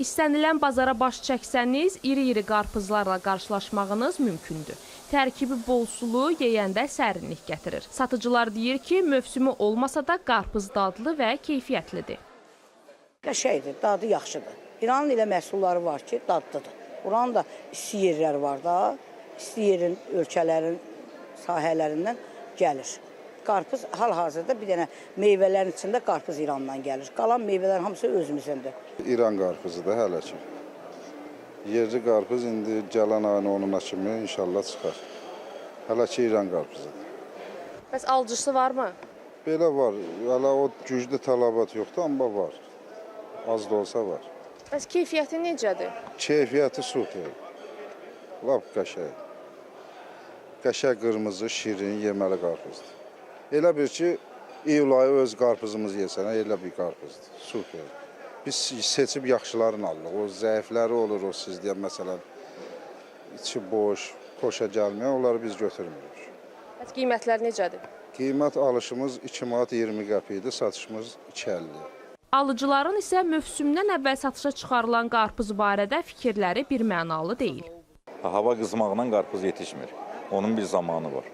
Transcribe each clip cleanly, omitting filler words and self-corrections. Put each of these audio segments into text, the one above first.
İstənilən bazara baş çəksəniz, iri-iri qarpızlarla qarşılaşmağınız mümkündür. Tərkibi bol sulu, yeyəndə sərinlik gətirir. Satıcılar deyir ki, mövsümü olmasa da qarpız dadlı və keyfiyyətlidir. Qəşəngdir, dadı yaxşıdır. İranın elə məhsulları var ki, dadlıdır. Buranın da isti yerləri var da, isti yerin, ölkələrin sahələrindən gəlir. Qarpız hal-hazırda bir dənə meyvələrin içində qarpız İrandan gəlir. Qalan meyvələrin hamısı özümüzündür. İran qarpızıdır hələ ki. Yerli qarpız indi gələn ayın 10-una kimi inşallah çıxar. Hələ ki İran qarpızıdır. Bəs alıcısı varmı? Belə var. Hələ o güclü tələbat yoxdur, amma var. Az da olsa var. Bəs keyfiyyəti necədir? Keyfiyyəti super. Lap qəşəng. Qəşəng qırmızı, şirin, yeməli qarpızdır. Elə bir ki, iyul ayı öz qarpızımız yesən, elə bir qarpızdır. Super. Biz seçib yaxşılarını alırıq. O zəifləri olur, o siz deyən məsələn, içi boş, xoşa gəlməyən, onları biz götürmürük. Bəs qiymətlər necədir? Qiymət alışımız 2 manat 20 qəpikdir, satışımız 2.50. Alıcıların isə mövsümdən əvvəl satışa çıxarılan qarpız barədə fikirləri birmənalı deyil. Hava qızmağından qarpız yetişmir. Onun bir zamanı var.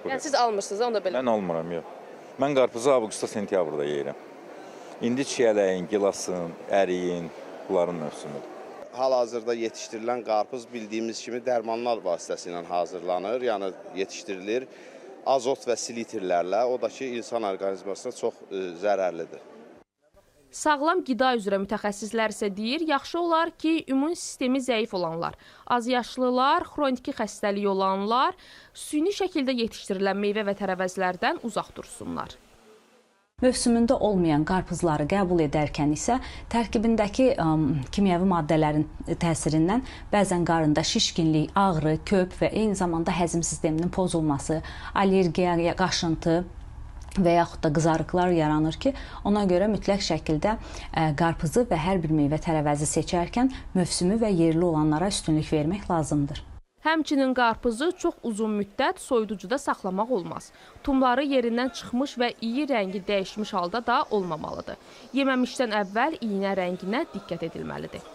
Yəni siz almırsınız, onda belə? Mən almıram, yox. Mən qarpızı avqustda, sentyabrda yeyirəm. İndi çiyələyin, gilasın, əriyin, bunların mövsümüdür. Hal-hazırda yetişdirilən qarpız bildiyimiz kimi dərmanlar vasitəsilə hazırlanır, yəni yetişdirilir. Azot və silitrlərlə, o da ki, insan orqanizmasına çox zərərlidir. Sağlam qida üzrə mütəxəssislər isə deyir, yaxşı olar ki, immun sistemi zəif olanlar, azyaşlılar, xroniki xəstəliyi olanlar süni şəkildə yetişdirilən meyvə və tərəvəzlərdən uzaq dursunlar. Mövsümündə olmayan qarpızları qəbul edərkən isə tərkibindəki kimyəvi maddələrin təsirindən bəzən qarında şişkinlik, ağrı, köp və eyni zamanda həzm sisteminin pozulması, allergiya, qaşıntı və yaxud da qızarıqlar yaranır ki, ona görə mütləq şəkildə qarpızı və hər bir meyvə tərəvəzi seçərkən mövsümü və yerli olanlara üstünlük vermək lazımdır. Həmçinin qarpızı çox uzun müddət soyuducuda saxlamaq olmaz. Tumları yerindən çıxmış və iyi rəngi dəyişmiş halda da olmamalıdır. Yeməmişdən əvvəl iynə rənginə diqqət edilməlidir.